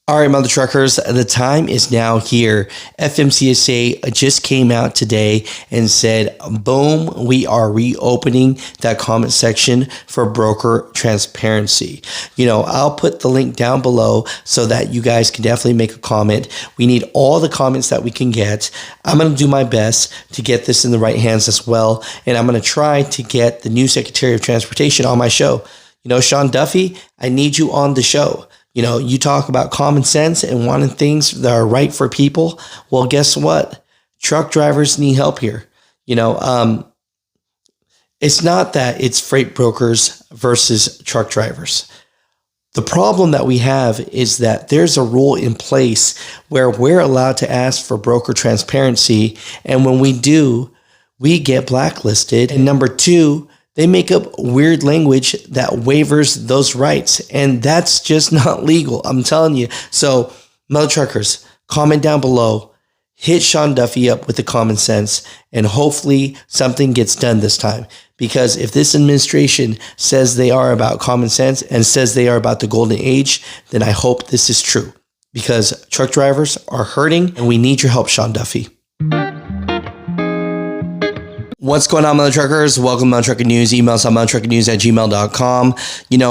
All right, Mother Truckers, the time is now here. FMCSA just came out today and said, boom, we are reopening that comment section for broker transparency. I'll put the link down below so that you guys can definitely make a comment. We need all the comments that we can get. I'm going to do my best to get this in the right hands as well. And I'm going to try to get the new Secretary of Transportation on my show. Sean Duffy, I need you on the show. You talk about common sense and wanting things that are right for people. Well, guess what? Truck drivers need help here. It's not that it's freight brokers versus truck drivers. The problem that we have is that there's a rule in place where we're allowed to ask for broker transparency. And when we do, we get blacklisted. And number two, they make up weird language that waivers those rights. And that's just not legal. I'm telling you. So, Mother Truckers, comment down below. Hit Sean Duffy up with the common sense. And hopefully something gets done this time. Because if this administration says they are about common sense and says they are about the golden age, then I hope this is true. Because truck drivers are hurting and we need your help, Sean Duffy. What's going on, Mutha Truckers? Welcome to Mutha Trucker News. Email us at muthatruckernews@gmail.com.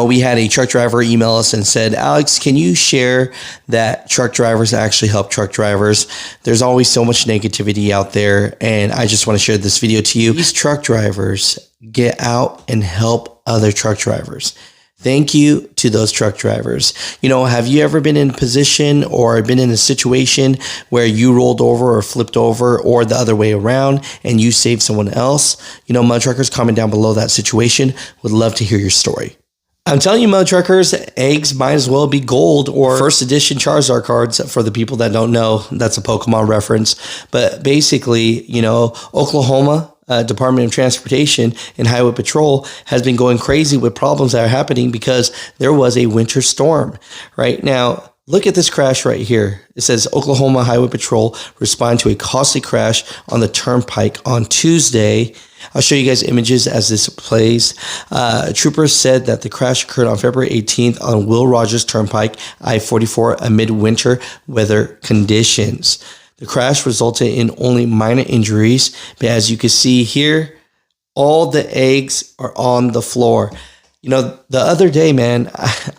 We had a truck driver email us and said, Alex, can you share that truck drivers actually help truck drivers? There's always so much negativity out there, and I just want to share this video to you. These truck drivers get out and help other truck drivers. Thank you to those truck drivers. Have you ever been in a position or been in a situation where you rolled over or flipped over or the other way around and you saved someone else? Mud Truckers, comment down below that situation. Would love to hear your story. I'm telling you, Mud Truckers, eggs might as well be gold or first edition Charizard cards for the people that don't know. That's a Pokemon reference. But basically, Oklahoma Department of Transportation and Highway Patrol has been going crazy with problems that are happening because there was a winter storm. Right now, look at this crash right here. It says Oklahoma Highway Patrol respond to a costly crash on the turnpike on Tuesday. I'll show you guys images as this plays. Troopers said that the crash occurred on February 18th on Will Rogers Turnpike, I-44, amid winter weather conditions. The crash resulted in only minor injuries, but as you can see here, all the eggs are on the floor. The other day, man,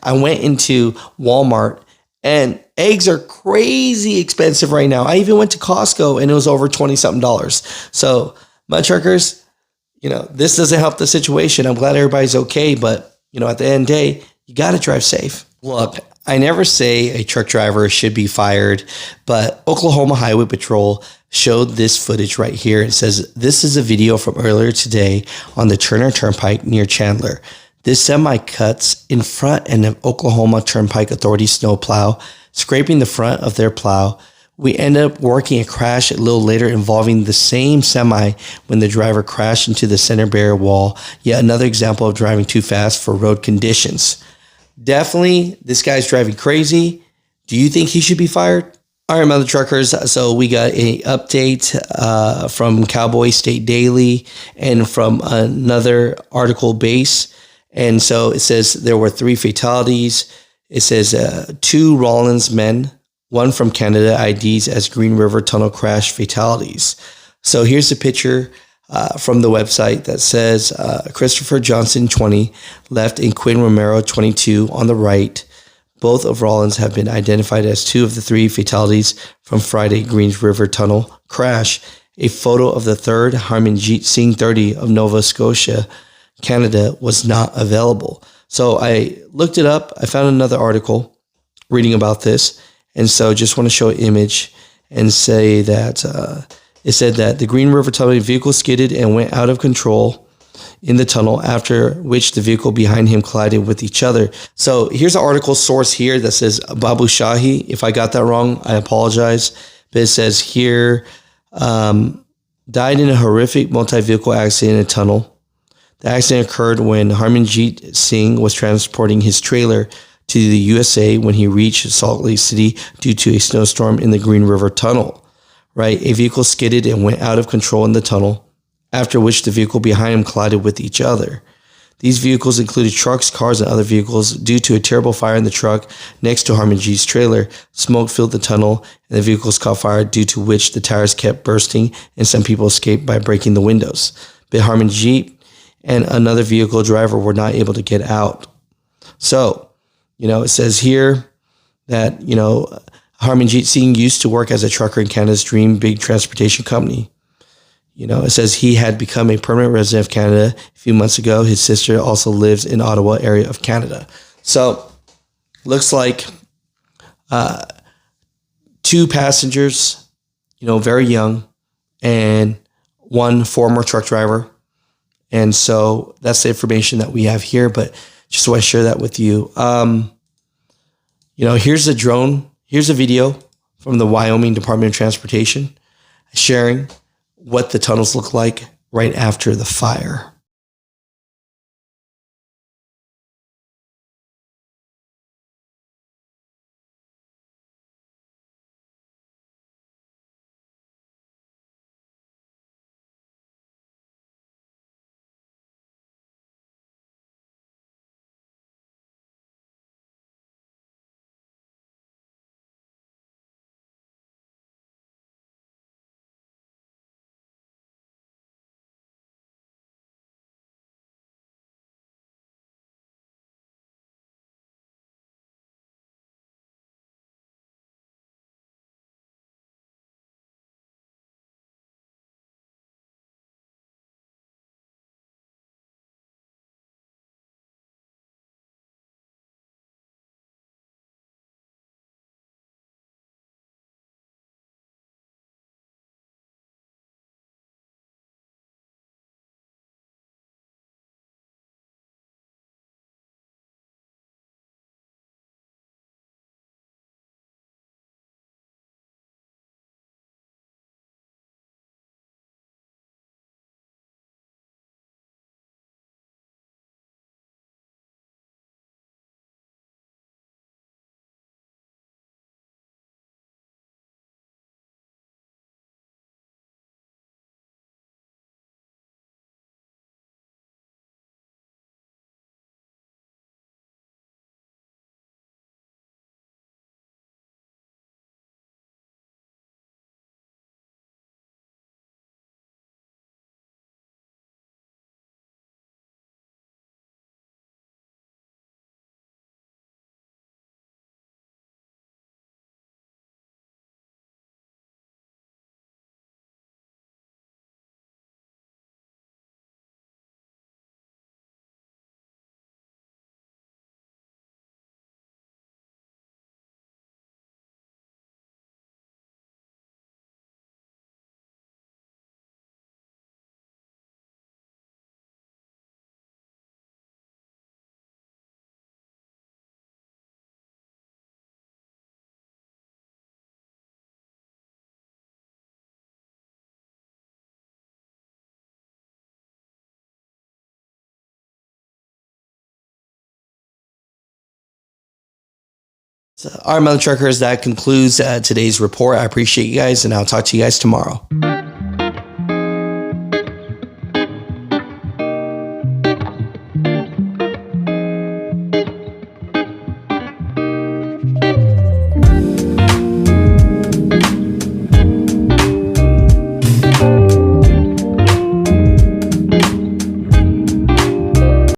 I went into Walmart and eggs are crazy expensive right now. I even went to Costco and it was over $20-something. So, Mud Truckers, this doesn't help the situation. I'm glad everybody's okay, but, at the end of the day, you got to drive safe. Look, I never say a truck driver should be fired, but Oklahoma Highway Patrol showed this footage right here. It says, this is a video from earlier today on the Turner Turnpike near Chandler. This semi cuts in front of Oklahoma Turnpike Authority snowplow, scraping the front of their plow. We ended up working a crash a little later involving the same semi when the driver crashed into the center barrier wall. Yet another example of driving too fast for road conditions. Definitely, this guy's driving crazy. Do you think he should be fired? All right, Mother Truckers. So we got an update from Cowboy State Daily and from another article base. And so it says there were 3 fatalities. It says 2 Rollins men, 1 from Canada, IDs as Green River Tunnel crash fatalities. So here's a picture from the website that says Christopher Johnson, 20, left, and Quinn Romero, 22, on the right. Both of Rollins have been identified as 2 of the 3 fatalities from Friday Greens River Tunnel crash. A photo of the third, Harmanjeet Singh, 30, of Nova Scotia, Canada, was not available. So I looked it up. I found another article reading about this. And so just want to show an image and say that it said that the Green River Tunnel vehicle skidded and went out of control in the tunnel, after which the vehicle behind him collided with each other. So here's an article source here that says Babu Shahi. If I got that wrong, I apologize. But it says here, died in a horrific multi-vehicle accident in a tunnel. The accident occurred when Harmanjeet Singh was transporting his trailer to the USA when he reached Salt Lake City due to a snowstorm in the Green River Tunnel. Right, a vehicle skidded and went out of control in the tunnel, after which the vehicle behind him collided with each other. These vehicles included trucks, cars, and other vehicles. Due to a terrible fire in the truck next to Harmonjeet's trailer, smoke filled the tunnel and the vehicles caught fire, due to which the tires kept bursting and some people escaped by breaking the windows. But Harmonjeet and another vehicle driver were not able to get out. So, it says here that, Harmonjeet Singh used to work as a trucker in Canada's Dream Big Transportation Company. It says he had become a permanent resident of Canada a few months ago. His sister also lives in Ottawa area of Canada. So, looks like 2 passengers, very young, and 1 former truck driver. And so that's the information that we have here, but just want to share that with you. Here's a drone. Here's a video from the Wyoming Department of Transportation sharing what the tunnels look like right after the fire. So, all right, Mother Truckers, that concludes today's report. I appreciate you guys, and I'll talk to you guys tomorrow.